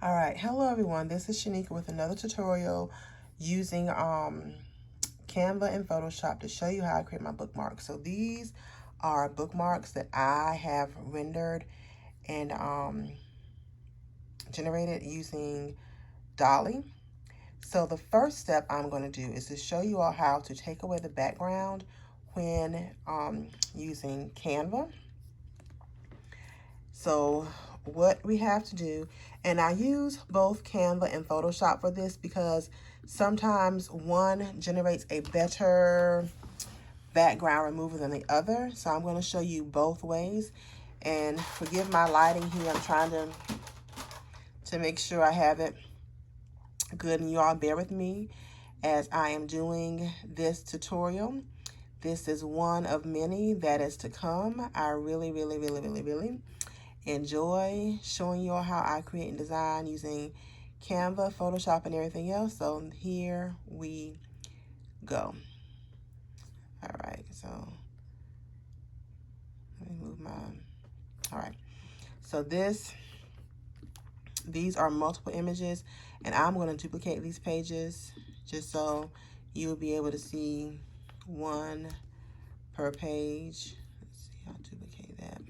All right, hello everyone. This is Shanika with another tutorial using Canva and Photoshop to show you how I create my bookmarks. So these are bookmarks that I have rendered and generated using Dolly. So the first step I'm going to do is to show you all how to take away the background when using Canva. So what we have to do, and I use both Canva and Photoshop for this because sometimes one generates a better background remover than the other. So I'm going to show you both ways. And forgive my lighting here. I'm trying to make sure I have it good, and you all bear with me as I am doing this tutorial. This is one of many that is to come. I really enjoy showing you all how I create and design using Canva, Photoshop, and everything else. So here we go. All right, so let me move my, all right. So these are multiple images, and I'm going to duplicate these pages just so you will be able to see one per page. Let's see, I'll duplicate that.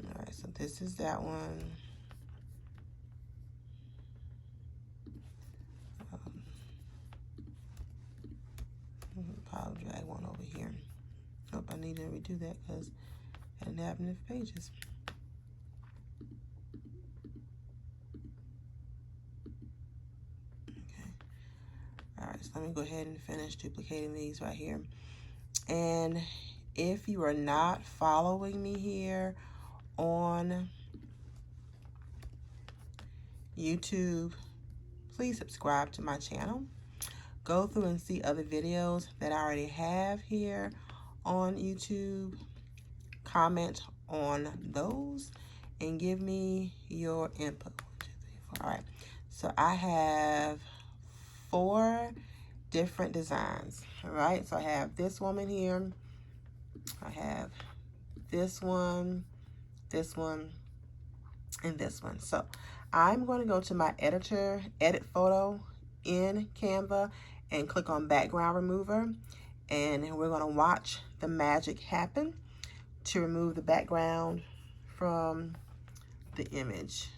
All right, so this is that one. I'll drag one over here. Nope, I need to redo that because I didn't have enough pages. Okay. All right, so let me go ahead and finish duplicating these right here. And if you are not following me here on YouTube, please subscribe to my channel. Go through and see other videos that I already have here on YouTube. Comment on those and give me your input. 1, 2, 3, 4. All right, so I have 4 different designs. All right, so I have this woman here, I have this one, and this one. So I'm going to go to my editor, edit photo in Canva, and click on background remover, and we're going to watch the magic happen to remove the background from the image.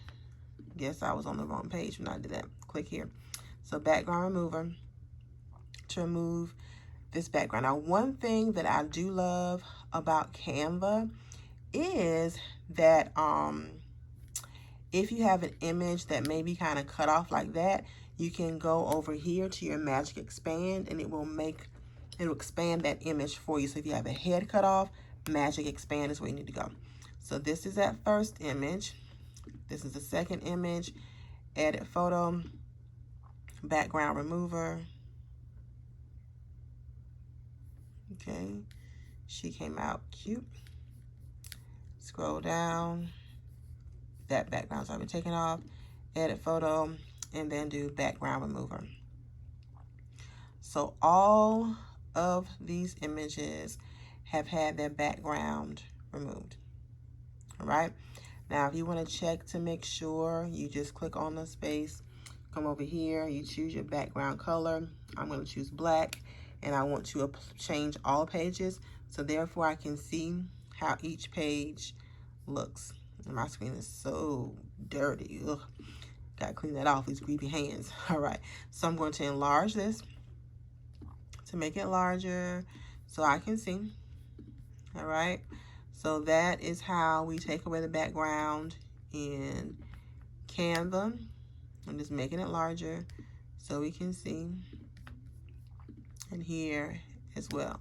Guess I was on the wrong page when I did that. Click here. So background remover to remove this background. Now, one thing that I do love about Canva is that if you have an image that may be kind of cut off like that, you can go over here to your magic expand, and it will expand that image for you. So if you have a head cut off, magic expand is where you need to go. So this is that first image. This is the second image. Edit photo, background remover. Okay, she came out cute. Scroll down. That background's already taken off. Edit photo, and then do background remover. So all of these images have had their background removed. All right. Now, if you want to check to make sure, you just click on the space, come over here, you choose your background color. I'm going to choose black, and I want to change all pages, so therefore I can see how each page looks. And my screen is so dirty. Ugh. Got to clean that off, these greasy hands. All right, so I'm going to enlarge this to make it larger so I can see. All right, so that is how we take away the background in Canva. I'm just making it larger so we can see, and here as well.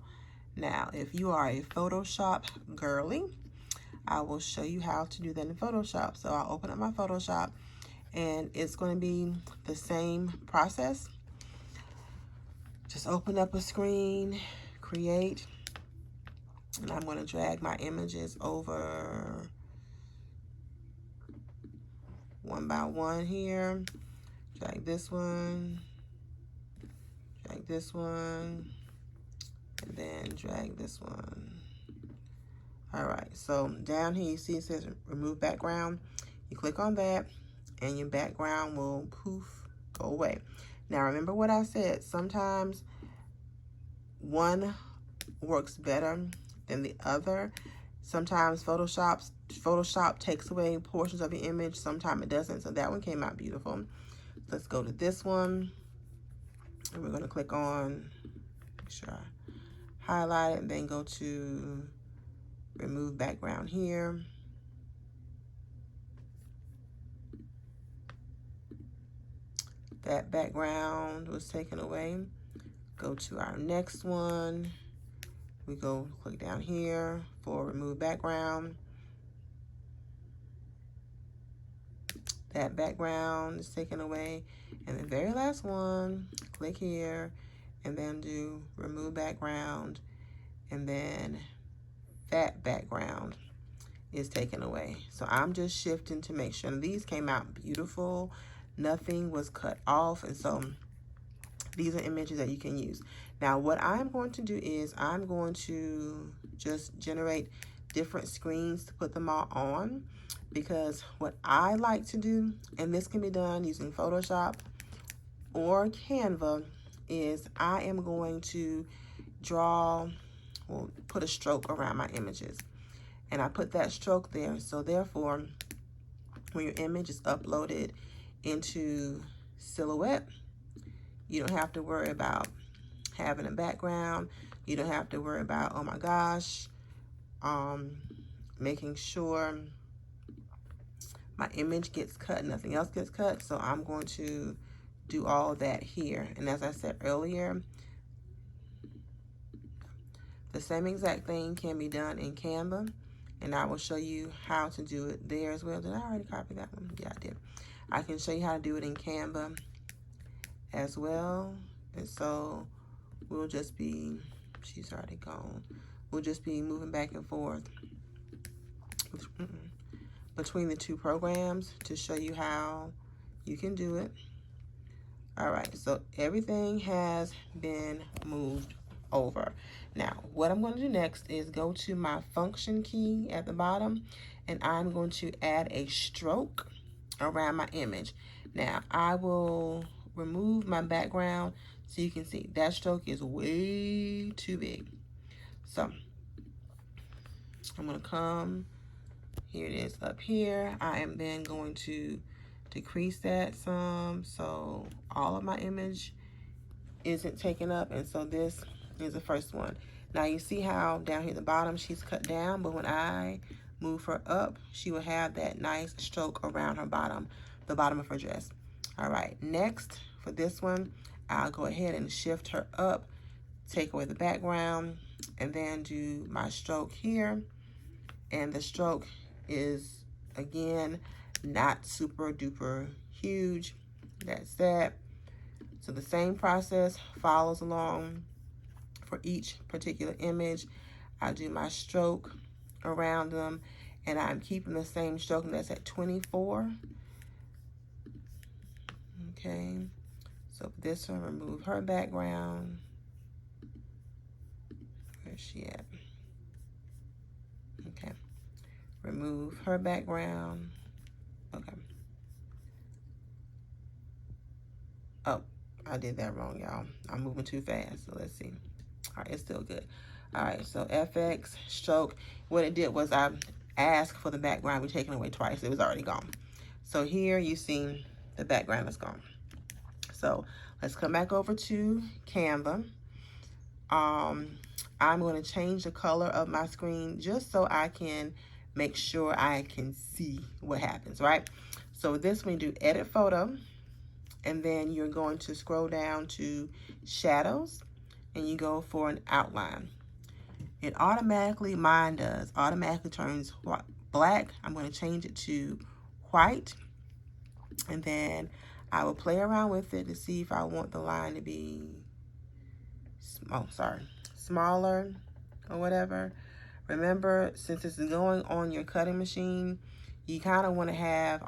Now, if you are a Photoshop girly, I will show you how to do that in Photoshop. So I'll open up my Photoshop, and it's going to be the same process. Just open up a screen, create, and I'm going to drag my images over one by one here. Drag this one, and then drag this one. All right, so down here you see it says remove background. You click on that, and your background will poof, go away. Now remember what I said, sometimes one works better than the other. Sometimes Photoshop takes away portions of your image, sometimes it doesn't. So that one came out beautiful. Let's go to this one, and we're going to click on, make sure I highlight it, and then go to remove background here. That background was taken away. Go to our next one. We go click down here for remove background. That background is taken away. And the very last one, click here and then do remove background. And then that background is taken away. So I'm just shifting to make sure these came out beautiful. Nothing was cut off. And so these are images that you can use. Now what I'm going to do is I'm going to just generate different screens to put them all on, because what I like to do, and this can be done using Photoshop or Canva, is I am going to draw, well, put a stroke around my images. And I put that stroke there, so therefore when your image is uploaded into Silhouette, you don't have to worry about having a background. You don't have to worry about, oh my gosh, making sure my image gets cut, nothing else gets cut. So I'm going to do all that here. And as I said earlier, the same exact thing can be done in Canva, and I will show you how to do it there as well. Did I already copy that one? Yeah, I did. I can show you how to do it in Canva as well. And so we'll just be, she's already gone. We'll just be moving back and forth between the two programs to show you how you can do it. All right, so everything has been moved over. Now, what I'm going to do next is go to my function key at the bottom, and I'm going to add a stroke around my image. Now, I will remove my background so you can see that stroke is way too big. So I'm going to come, here it is up here. I am then going to decrease that some so all of my image isn't taken up, and so this is the first one. Now you see how down here at the bottom she's cut down, but when I move her up, she will have that nice stroke around her bottom, the bottom of her dress. All right, next for this one, I'll go ahead and shift her up, take away the background, and then do my stroke here. And the stroke is, again, not super duper huge. That's that. So the same process follows along for each particular image. I do my stroke around them, and I'm keeping the same stroke, and that's at 24. Okay, so for this one, remove her background. Where's she at? Okay, remove her background. Okay. Oh, I did that wrong, y'all. I'm moving too fast, so let's see. All right, it's still good. All right, so FX, stroke. What it did was I asked for the background to be taken away twice. It was already gone. So here you see the background is gone. So let's come back over to Canva. I'm going to change the color of my screen just so I can make sure I can see what happens, right? So this one, you do edit photo, and then you're going to scroll down to shadows, and you go for an outline. It automatically, mine does, automatically turns black. I'm going to change it to white, and then I will play around with it to see if I want the line to be, smaller or whatever. Remember, since this is going on your cutting machine, you kind of want to have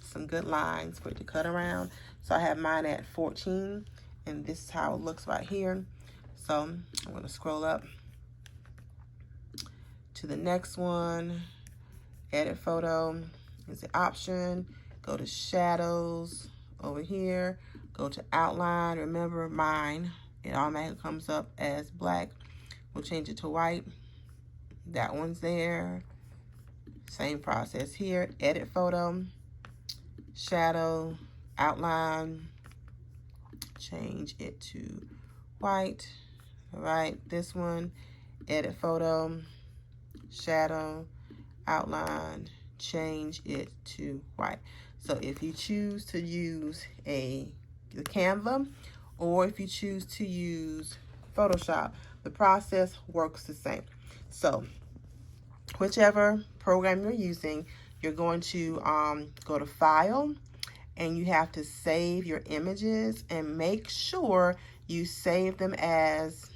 some good lines for it to cut around. So I have mine at 14, and this is how it looks right here. So I'm going to scroll up to the next one. Edit photo is the option. go to shadows over here, go to outline. Remember mine, it automatically comes up as black. We'll change it to white. That one's there. Same process here. Edit photo, shadow, outline, change it to white. All right, this one, edit photo, shadow, outline, change it to white. So if you choose to use the Canva, or if you choose to use Photoshop, the process works the same. So whichever program you're using, you're going to go to File, and you have to save your images, and make sure you save them as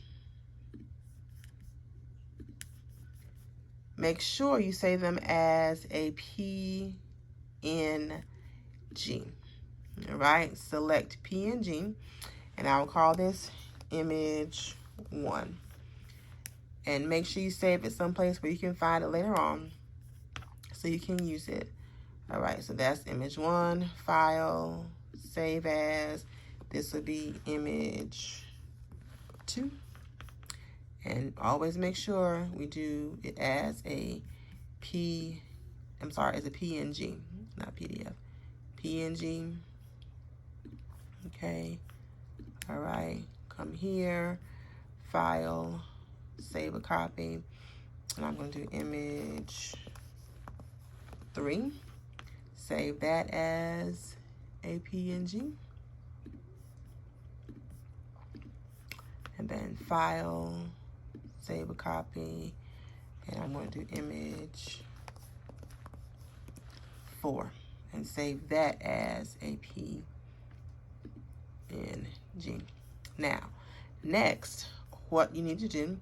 a PNG. All right, select PNG, and I will call this image 1. And make sure you save it someplace where you can find it later on so you can use it. All right, so that's image 1, file, save as. This will be image 2. And always make sure we do it as a PNG, not PDF. PNG. Okay. All right. Come here, file, save a copy, and I'm going to do image 3. Save that as a PNG. And then file, save a copy, and I'm going to do image 4 and save that as a PNG. Now, next, what you need to do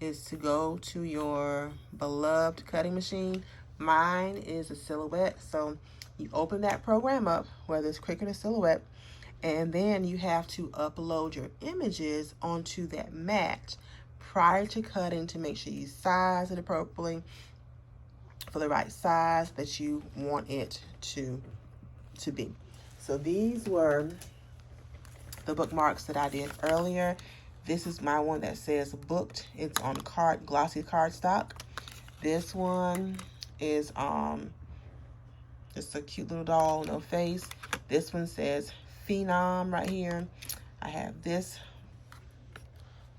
is to go to your beloved cutting machine. Mine is a Silhouette, so you open that program up, whether it's Cricut or Silhouette, and then you have to upload your images onto that mat prior to cutting to make sure you size it appropriately for the right size that you want it to be. So these were the bookmarks that I did earlier. This is my one that says booked. It's on glossy cardstock. This one is just a cute little doll, no face. This one says Phenom right here. I have this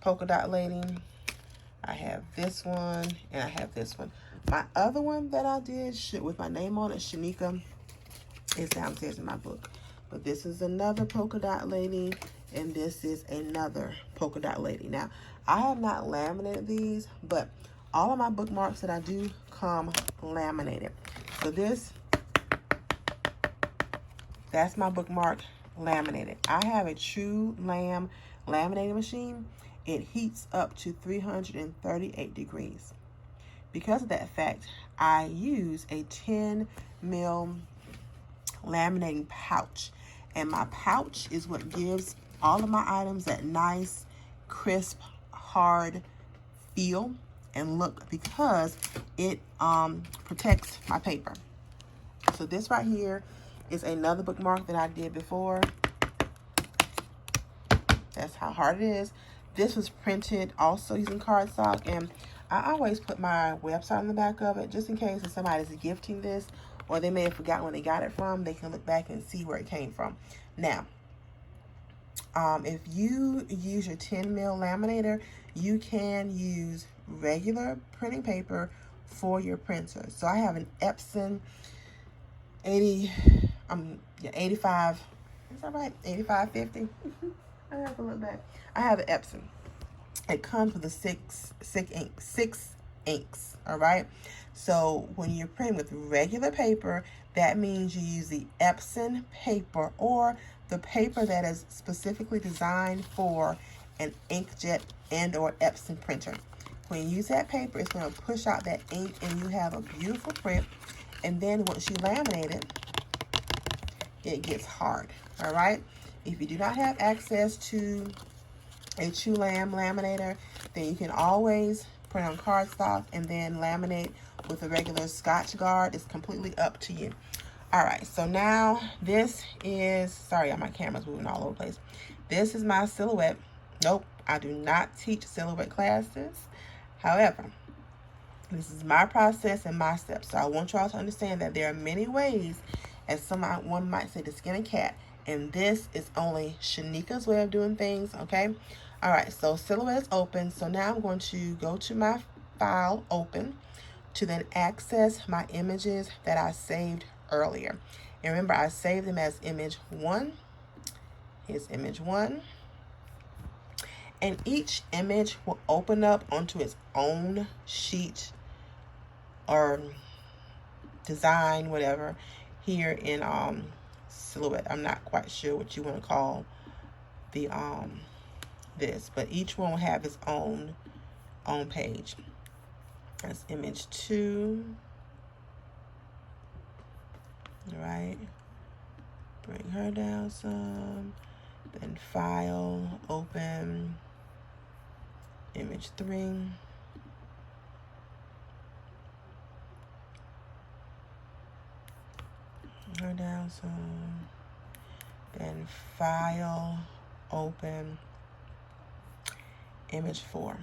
polka dot lady. I have this one, and I have this one. My other one that I did with my name on it, Shanika, is downstairs in my book. But this is another polka dot lady, and this is another polka dot lady. Now, I have not laminated these, but all of my bookmarks that I do come laminated. So that's my bookmark laminated. I have a True Lam laminating machine. It heats up to 338 degrees. Because of that fact, I use a 10 mil laminating pouch. And my pouch is what gives all of my items that nice, crisp, hard feel and look, because it protects my paper. So this right here is another bookmark that I did before. That's how hard it is. This was printed also using cardstock, and I always put my website on the back of it just in case if somebody's gifting this, or they may have forgotten where they got it from. They can look back and see where it came from. Now, if you use your 10 mil laminator, you can use regular printing paper for your printer. So I have an Epson 85, is that right? 8550. I have to look back. I have an Epson. It comes with a six inks. All right. So when you're printing with regular paper, that means you use the Epson paper, or the paper that is specifically designed for an inkjet and or Epson printer. When you use that paper, it's going to push out that ink, and you have a beautiful print. And then once you laminate it, it gets hard. All right. If you do not have access to a True Lam laminator, then you can always print on cardstock and then laminate with a regular Scotch Guard. It's completely up to you. All right, so now this is, sorry, my camera's moving all over the place. This is my silhouette. Nope, I do not teach silhouette classes. However, this is my process and my steps. So I want y'all to understand that there are many ways, as one might say, to skin a cat. And this is only Shanika's way of doing things, okay? All right, so silhouette is open. So now I'm going to go to my file, open, to then access my images that I saved earlier. And remember, I saved them as image 1. Here's image 1. And each image will open up onto its own sheet or design, whatever, here in silhouette. I'm not quite sure what you want to call the this, but each one will have its own page. That's image 2. All right, bring her down some, then file, open, image 3. Her down some, then file, open, image 4.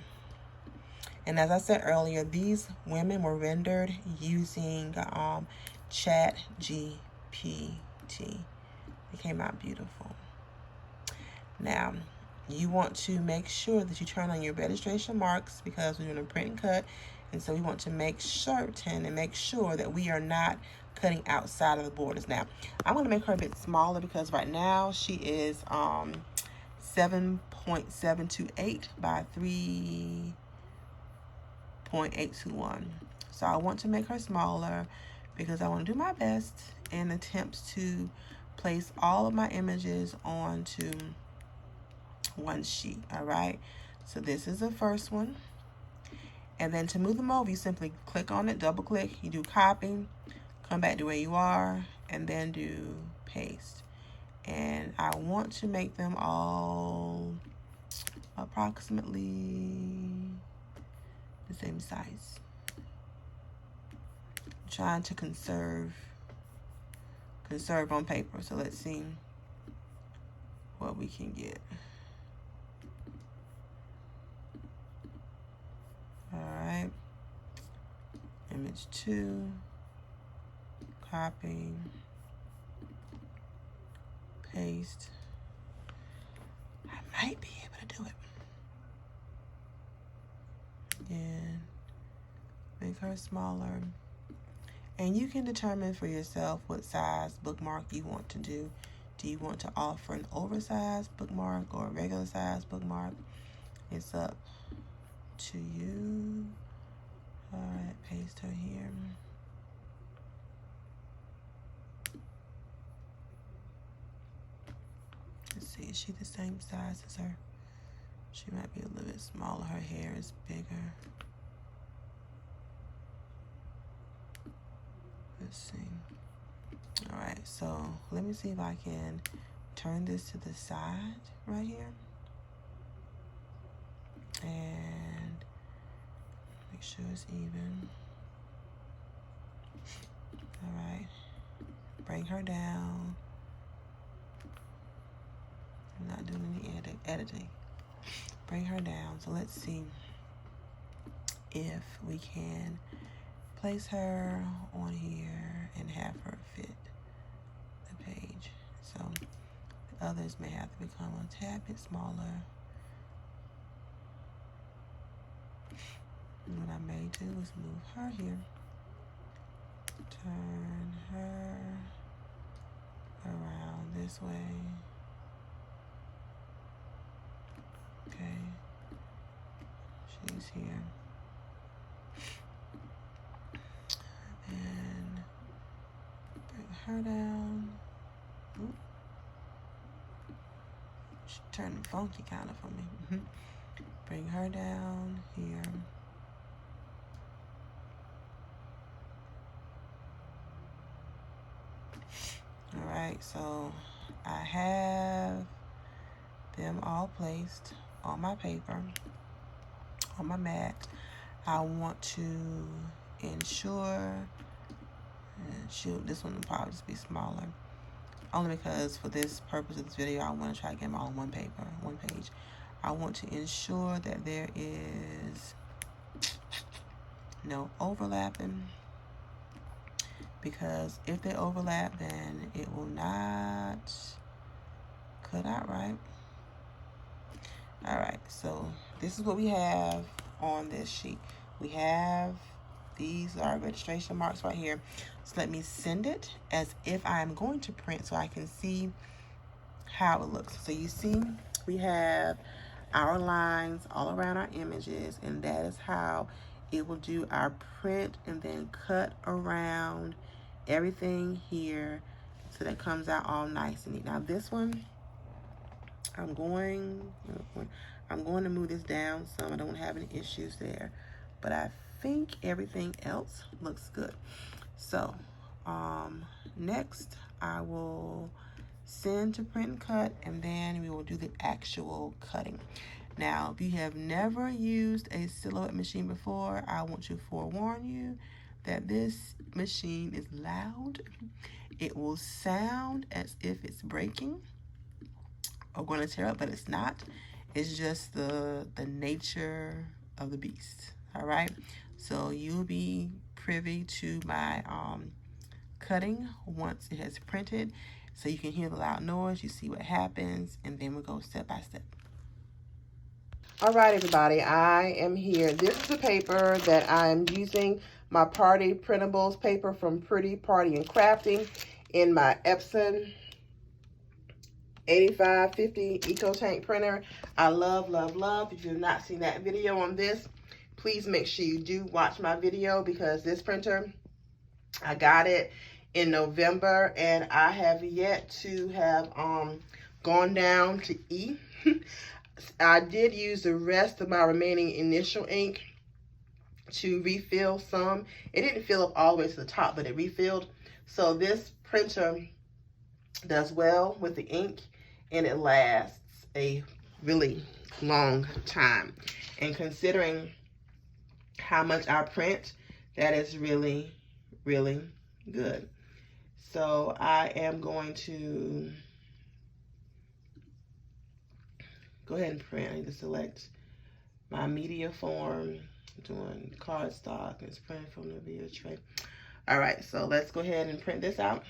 And as I said earlier, these women were rendered using Chat GPT. It came out beautiful. Now, you want to make sure that you turn on your registration marks because we're doing a print and cut. And so we want to make certain and make sure that we are not cutting outside of the borders. Now, I'm going to make her a bit smaller because right now she is 7.728 by 3.821. So I want to make her smaller because I want to do my best in attempts to place all of my images onto one sheet. All right, so this is the first one. And then to move them over, you simply click on it, double click, you do copy, come back to where you are, and then do paste. And I want to make them all approximately the same size. I'm trying to conserve on paper. So let's see what we can get. All right, image 2, copy, paste. I might be able to do it. And make her smaller. And you can determine for yourself what size bookmark you want to do. Do you want to offer an oversized bookmark or a regular size bookmark? It's up to you. All right, paste her here. Let's see, is she the same size as her? She might be a little bit smaller. Her hair is bigger. Let's see. All right, so let me see if I can turn this to the side right here. And make sure it's even. All right, bring her down. I'm not doing any editing. Bring her down. So let's see if we can place her on here and have her fit the page. So the others may have to become a tad bit smaller. And what I may do is move her here. Turn her around this way. Okay. She's here. And bring her down. Oop. She's turning funky kind of for me. Bring her down here. All right, so I have them all placed on my paper, on my mat. I want to ensure shoot, this one will probably just be smaller. Only because for this purpose of this video, I want to try to get them all on one paper, one page. I want to ensure that there is no overlapping, because if they overlap, then it will not cut out right. All right, so this is what we have on this sheet. We have these are registration marks right here. So let me send it as if I'm going to print so I can see how it looks. So you see we have our lines all around our images, and that is how it will do our print, and then cut around everything here so that comes out all nice and neat. Now this one, I'm going to move this down some. I don't have any issues there, but I think everything else looks good. So next I will send to print and cut, and then we will do the actual cutting. Now, if you have never used a silhouette machine before, I want to forewarn you that this machine is loud. It will sound as if it's breaking or going to tear up, but it's not. It's just the nature of the beast. All right, so you'll be privy to my cutting once it has printed, so you can hear the loud noise, you see what happens, and then we'll go step by step. All right, everybody, I am here. This is the paper that I'm using, my Party Printables paper from Pretty Party and Crafting, in my Epson 8550 Eco Tank printer. I love, love, love. If you have not seen that video on this, please make sure you do watch my video, because this printer, I got it in November, and I have yet to have gone down to E. I did use the rest of my remaining initial ink to refill some. It didn't fill up all the way to the top, but it refilled. So this printer does well with the ink, and it lasts a really long time. And considering how much I print, that is really, really good. So I am going to go ahead and print. I need to select my media form. I'm doing cardstock. It's printed from the video tray. All right, so let's go ahead and print this out.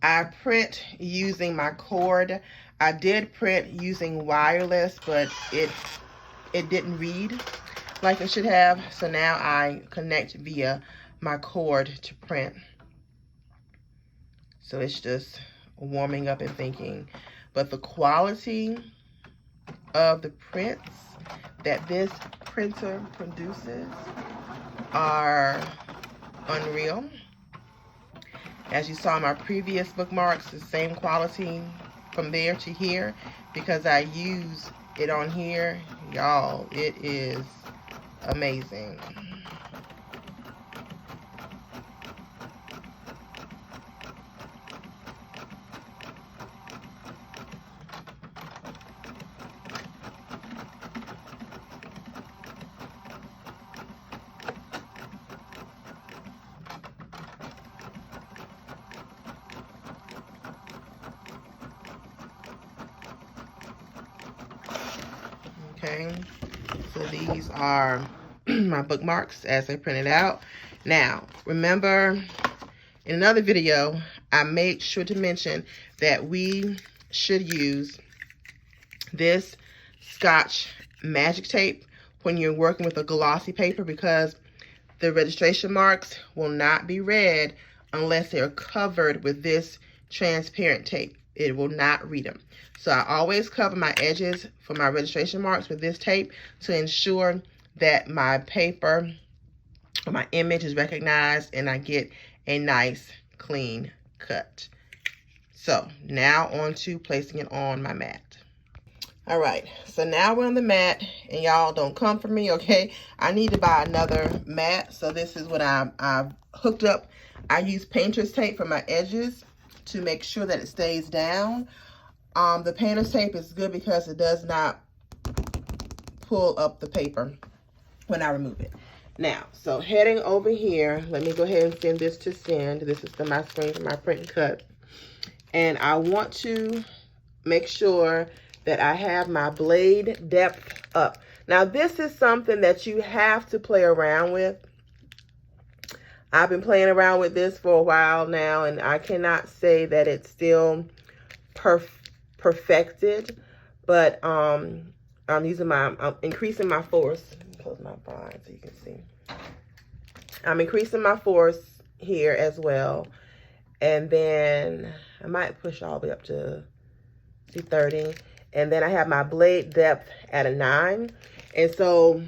I print using my cord. I did print using wireless, but it didn't read like it should have. So now I connect via my cord to print. So it's just warming up and thinking. But the quality of the prints that this printer produces are unreal. As you saw in my previous bookmarks, the same quality from there to here, because I use it on here. Y'all, it is amazing. Okay, so these are my bookmarks as they printed out. Now, remember, in another video, I made sure to mention that we should use this Scotch magic tape when you're working with a glossy paper, because the registration marks will not be read unless they're covered with this transparent tape. It will not read them. So I always cover my edges for my registration marks with this tape to ensure that my paper or my image is recognized and I get a nice clean cut. So now on to placing it on my mat. All right, so now we're on the mat, and y'all don't come for me, okay? I need to buy another mat, so this is what I've hooked up. I use painter's tape for my edges to make sure that it stays down. The painter's tape is good because it does not pull up the paper when I remove it. Now, so heading over here, let me go ahead and send this to send. This is my screen for my print and cut. And I want to make sure that I have my blade depth up. Now, this is something that you have to play around with. I've been playing around with this for a while now, and I cannot say that it's still perfected, but I'm increasing my force. Let me close my blind so you can see. I'm increasing my force here as well. And then I might push all the way up to 30. And then I have my blade depth at a 9. And so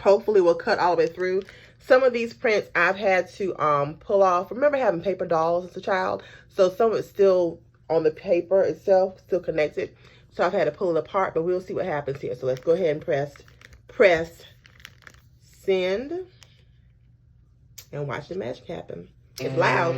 hopefully we'll cut all the way through. Some of these prints I've had to pull off. Remember having paper dolls as a child? So some of it's still on the paper itself, still connected. So I've had to pull it apart, but we'll see what happens here. So let's go ahead and press send and watch the magic happen. It's loud.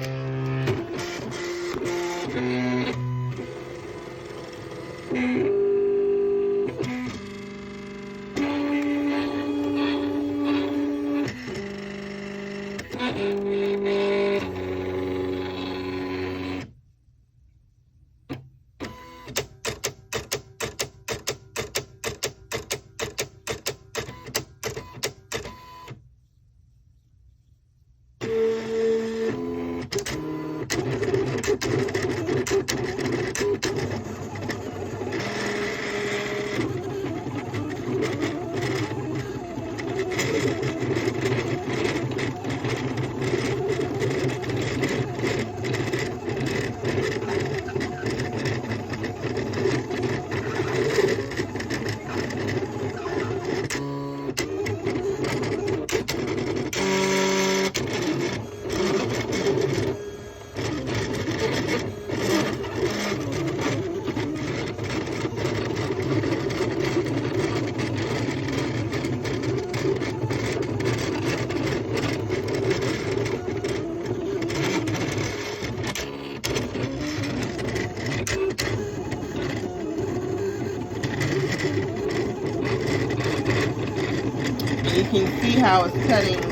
You can see how it's cutting,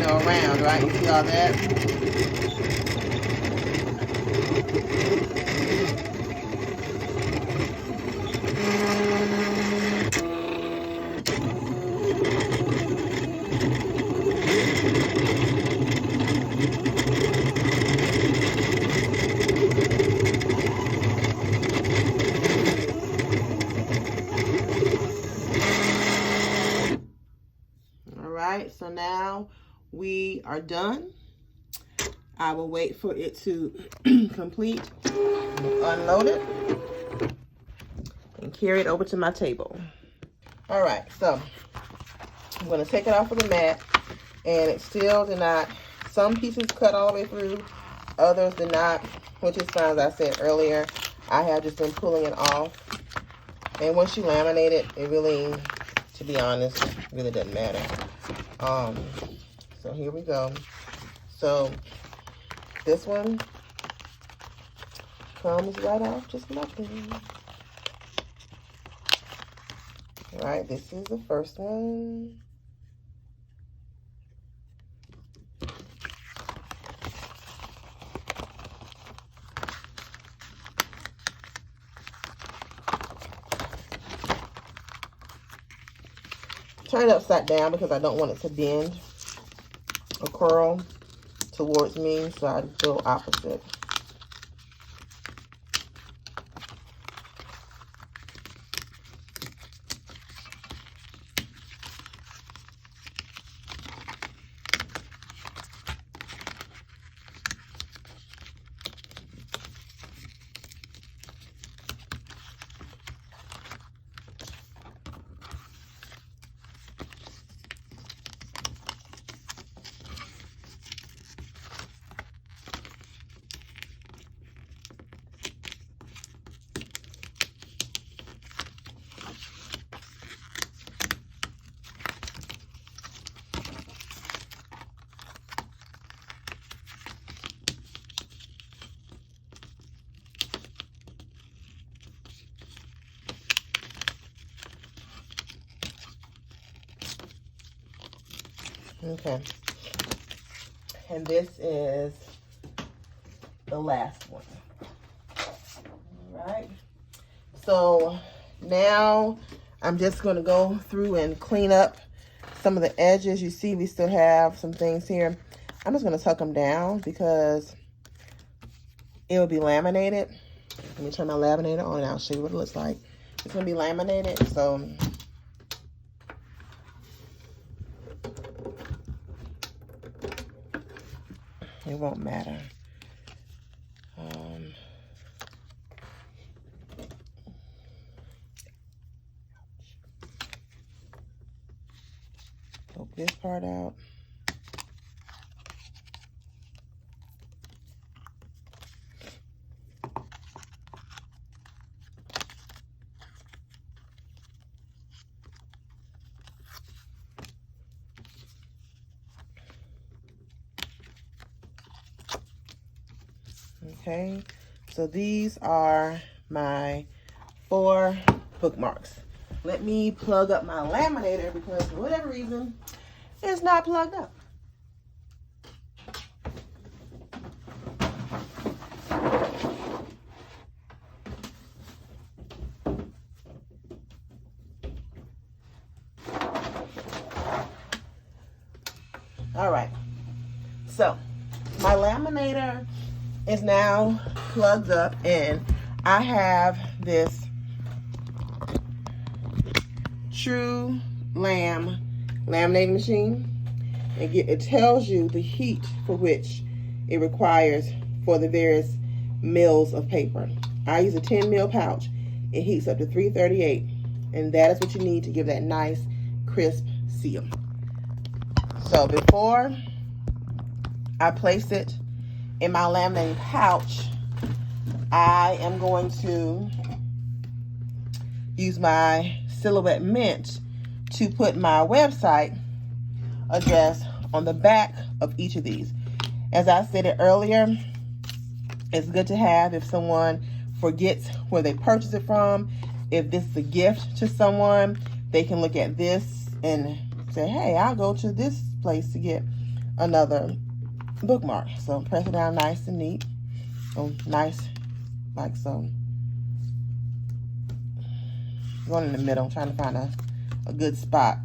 around, right? You see all that? So now we are done. I will wait for it to complete. Unload it and carry it over to my table. All right, so I'm going to take it off of the mat, and it still did not. Some pieces cut all the way through, others did not, which is fine. As I said earlier, I have just been pulling it off. And once you laminate it, it really, to be honest, really doesn't matter. So here we go. So this one comes right off just nothing. All right, this is the first one. Turn it upside down because I don't want it to bend or curl towards me, so I go opposite. Okay. And this is the last one. All right. So now I'm just going to go through and clean up some of the edges. You see we still have some things here. I'm just going to tuck them down because it will be laminated. Let me turn my laminator on and I'll show you what it looks like. It's going to be laminated, so it won't matter. Poke this part out. Okay, so these are my 4 bookmarks. Let me plug up my laminator because for whatever reason, it's not plugged up. All right, so my laminator is now plugged up and I have this True laminating machine, and it tells you the heat for which it requires for the various mils of paper. I use a 10 mil pouch. It heats up to 338, and that is what you need to give that nice crisp seal. So before I place it in my laminating pouch, I am going to use my Silhouette Mint to put my website address on the back of each of these. As I stated earlier, it's good to have if someone forgets where they purchased it from. If this is a gift to someone, they can look at this and say, hey, I'll go to this place to get another bookmark. So press it down nice and neat. So nice, like so. Going in the middle, trying to find a good spot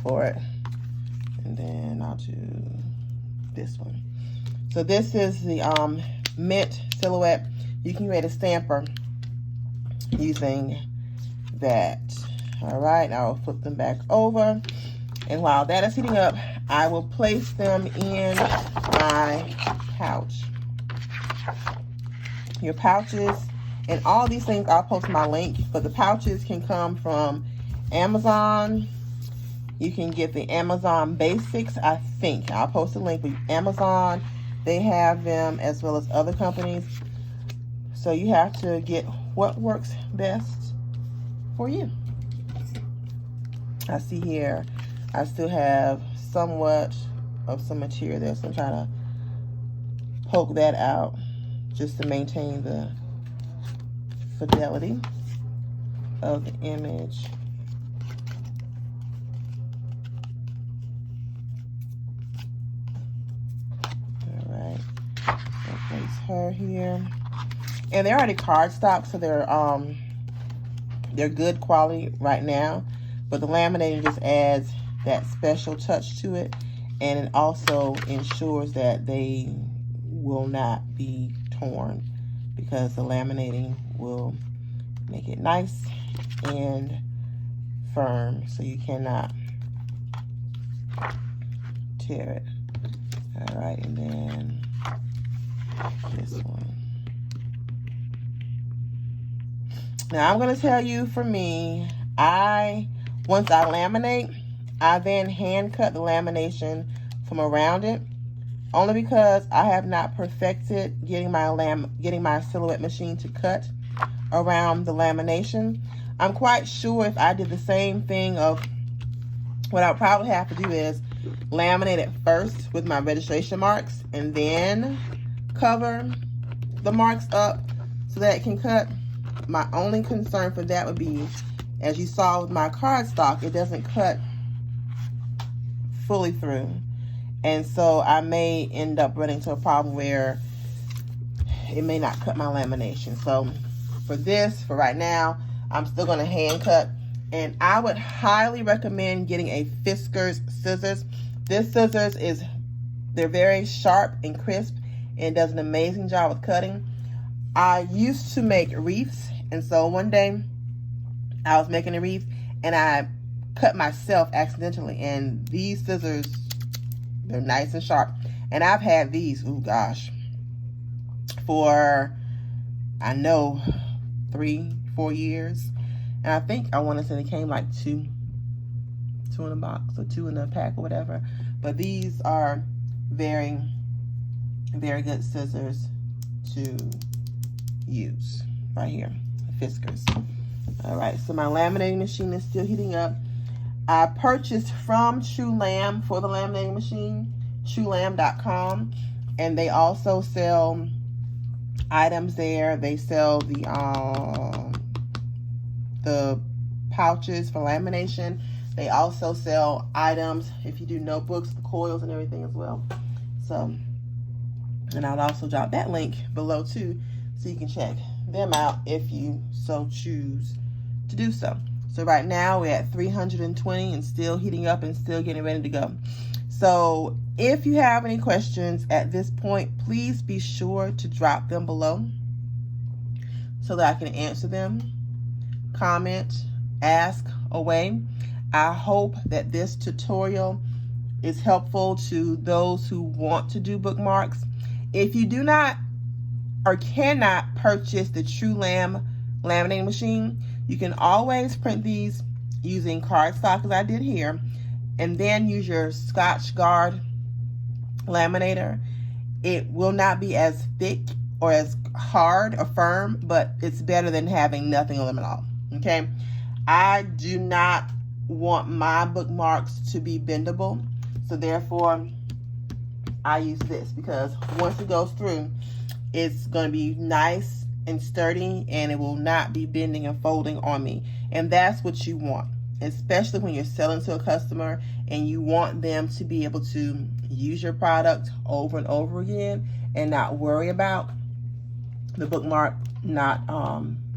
for it. And then I'll do this one. So this is the Mint Silhouette. You can create a stamper using that. All right, I'll flip them back over. And while that is heating up, I will place them in my pouch. Your pouches and all these things, I'll post my link, but the pouches can come from Amazon. You can get the Amazon Basics, I think. I'll post a link with Amazon. They have them as well as other companies. So you have to get what works best for you. I see here, I still have somewhat of some material there, so I'm trying to poke that out just to maintain the fidelity of the image. All right, I'll place her here, and they're already cardstock, so they're good quality right now. But the laminating just adds that special touch to it, and it also ensures that they will not be torn, because the laminating will make it nice and firm, so you cannot tear it. All right, and then this one. Now I'm going to tell you, for me, once I laminate, I then hand cut the lamination from around it, only because I have not perfected getting my Silhouette machine to cut around the lamination. I'm quite sure if I did the same thing, of what I'll probably have to do is laminate it first with my registration marks and then cover the marks up so that it can cut. My only concern for that would be, as you saw with my cardstock, it doesn't cut fully through. And so I may end up running into a problem where it may not cut my lamination. So for right now, I'm still going to hand cut. And I would highly recommend getting a Fiskars scissors. This scissors they're very sharp and crisp and does an amazing job with cutting. I used to make wreaths, and so one day I was making a wreath and I cut myself accidentally. And these scissors, they're nice and sharp. And I've had these, oh gosh, for I know 3-4 years. And I think I want to say they came like two in a box or 2 in a pack or whatever. But these are very, very good scissors to use right here, Fiskars. All right, so my laminating machine is still heating up. I purchased from True Lam for the laminating machine, truelam.com, and they also sell items there. They sell the pouches for lamination. They also sell items if you do notebooks, the coils and everything as well. So, and I'll also drop that link below too, so you can check them out if you so choose to do so. So right now we're at 320 and still heating up and still getting ready to go. So if you have any questions at this point, please be sure to drop them below so that I can answer them. Comment, ask away. I hope that this tutorial is helpful to those who want to do bookmarks. If you do not or cannot purchase the True Lam laminating machine, you can always print these using cardstock as I did here, and then use your Scotch Guard laminator. It will not be as thick or as hard or firm, but it's better than having nothing on them at all. Okay, I do not want my bookmarks to be bendable, so therefore I use this, because once it goes through, it's going to be nice and sturdy and it will not be bending and folding on me. And that's what you want, especially when you're selling to a customer and you want them to be able to use your product over and over again and not worry about the bookmark not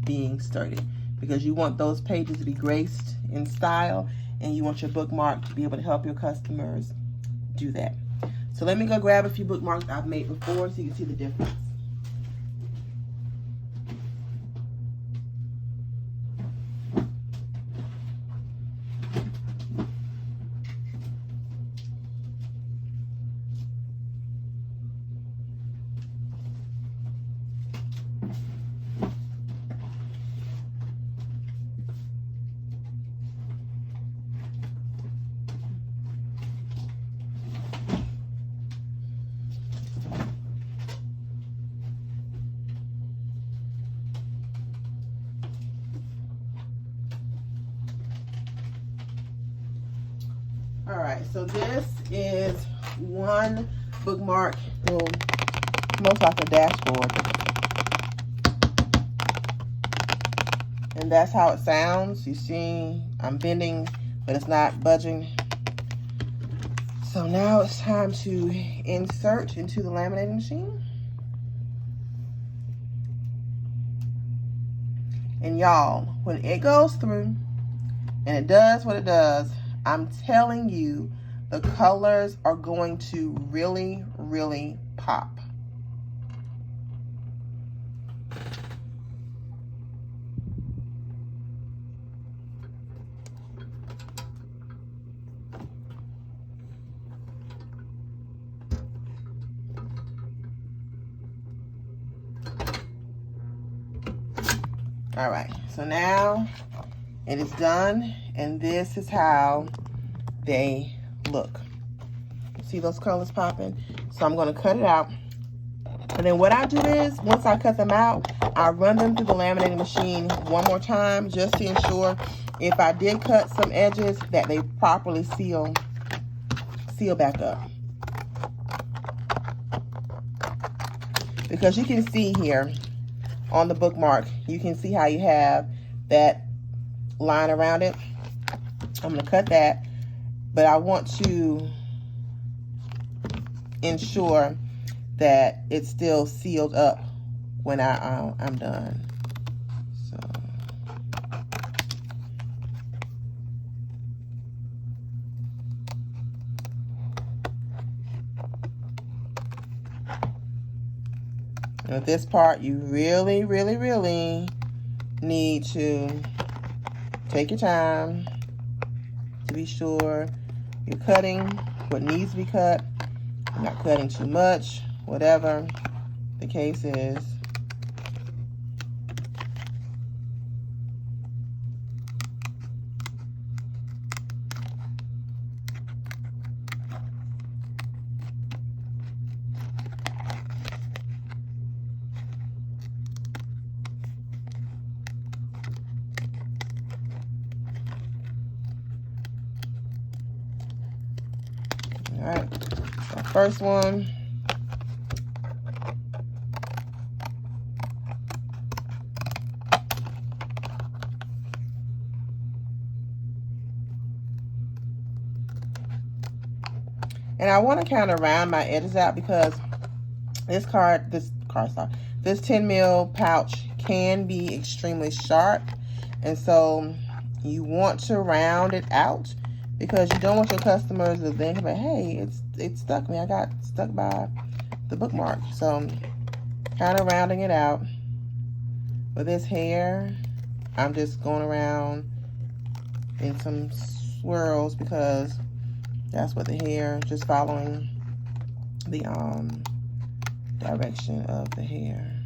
being sturdy, because you want those pages to be graced in style and you want your bookmark to be able to help your customers do that. So let me go grab a few bookmarks I've made before so you can see the difference. All right, so this is one bookmark, well, most like a dashboard. And that's how it sounds. You see, I'm bending, but it's not budging. So now it's time to insert into the laminating machine. And y'all, when it goes through and it does what it does, I'm telling you, the colors are going to really, really pop. All right, so now it is done, and this is how they look. See those colors popping? So I'm going to cut it out. And then what I do is, once I cut them out, I run them through the laminating machine one more time just to ensure if I did cut some edges that they properly seal back up. Because you can see here on the bookmark, you can see how you have that line around it. I'm going to cut that, but I want to ensure that it's still sealed up when I'm done. So and with this part, you really, really, really need to take your time to be sure you're cutting what needs to be cut. You're not cutting too much, whatever the case is. All right, so first one. And I want to kind of round my edges out because this 10 mil pouch can be extremely sharp. And so you want to round it out because you don't want your customers to think about, hey, it stuck me. I got stuck by the bookmark. So I'm kind of rounding it out. With this hair, I'm just going around in some swirls because that's what the hair, just following the direction of the hair.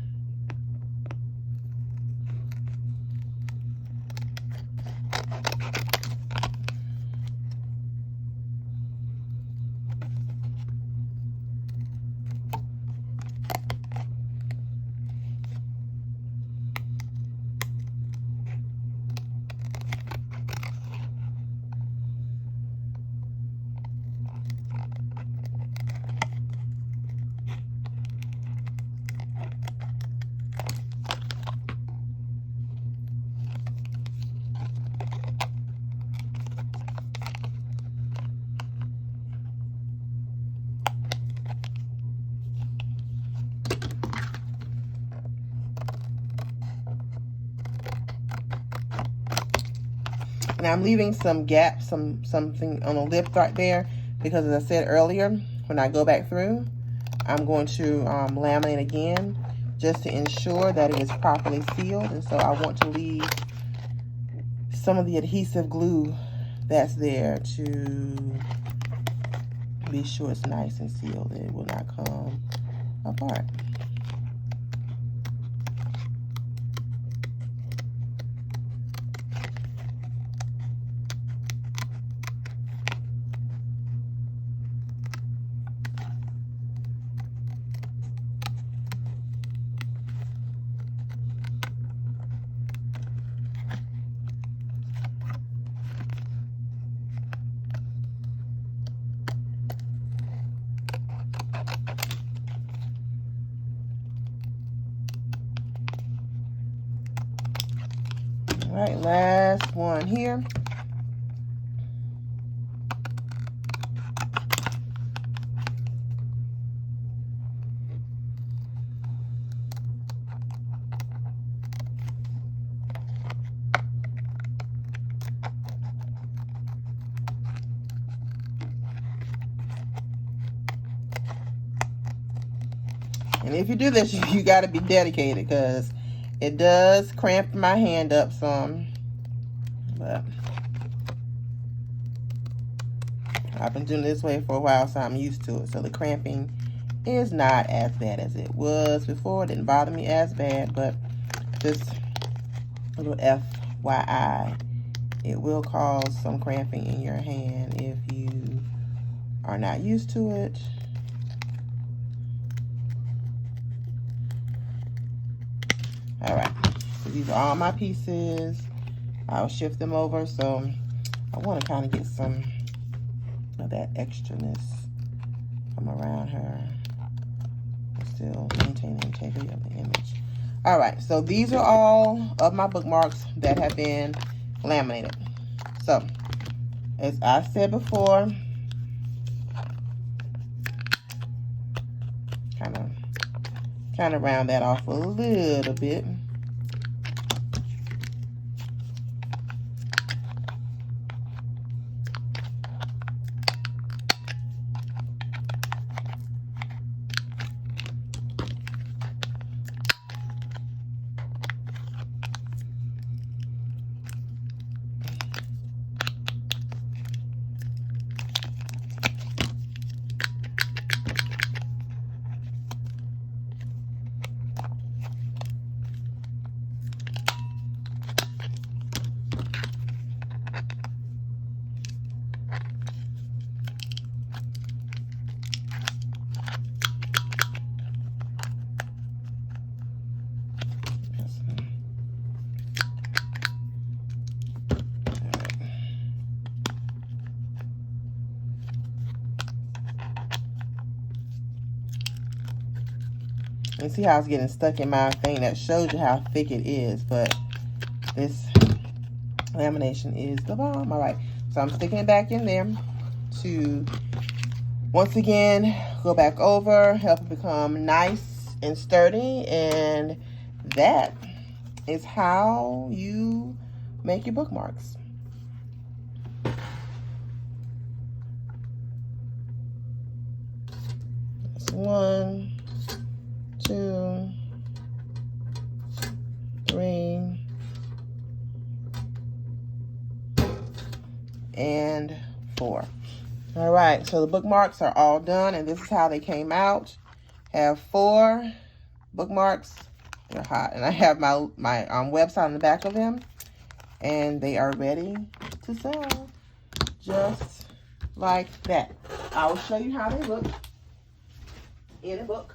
And I'm leaving some gaps, something on the lip right there, because as I said earlier, when I go back through, I'm going to laminate again just to ensure that it is properly sealed. And so I want to leave some of the adhesive glue that's there to be sure it's nice and sealed and it will not come apart. All right, last one here. And if you do this, you got to be dedicated because it does cramp my hand up some. But I've been doing it this way for a while, so I'm used to it. So the cramping is not as bad as it was before. It didn't bother me as bad, but just a little FYI, it will cause some cramping in your hand if you are not used to it. All right, so these are all my pieces. I'll shift them over. So I want to kind of get some of that extraness from around her. Still maintain the integrity of the image. All right, so these are all of my bookmarks that have been laminated. So as I said before, kind of round that off a little bit. And see how it's getting stuck in my thing? That shows you how thick it is, but this lamination is the bomb. All right, so I'm sticking it back in there to, once again, go back over, help it become nice and sturdy, and that is how you make your bookmarks. That's 1, 2, 3, and 4. All right, so the bookmarks are all done, and this is how they came out. Have 4 bookmarks. They're hot, and I have my website on the back of them, and they are ready to sell, just like that. I will show you how they look in a book.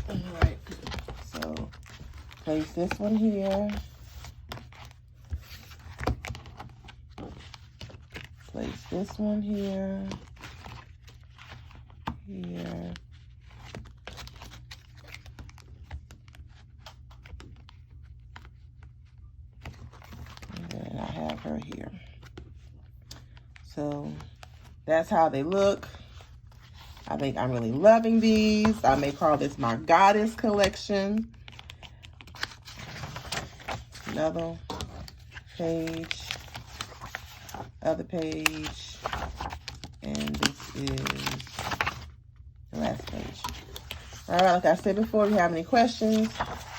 All right, so place this one here. Place this one here, here. And then I have her here. So that's how they look. I think I'm really loving these. I may call this my goddess collection. Another page, other page, and this is the last page. All right, like I said before, if you have any questions,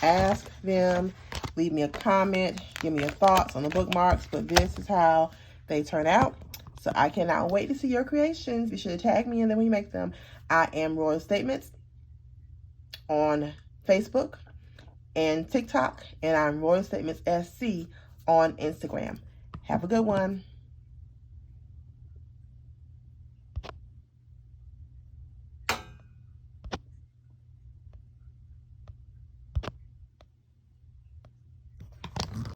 ask them, leave me a comment, give me your thoughts on the bookmarks, but this is how they turn out. So I cannot wait to see your creations. Be sure to tag me in them when you make them. I am Royal Statements on Facebook and TikTok, and I'm Royal Statements SC on Instagram. Have a good one.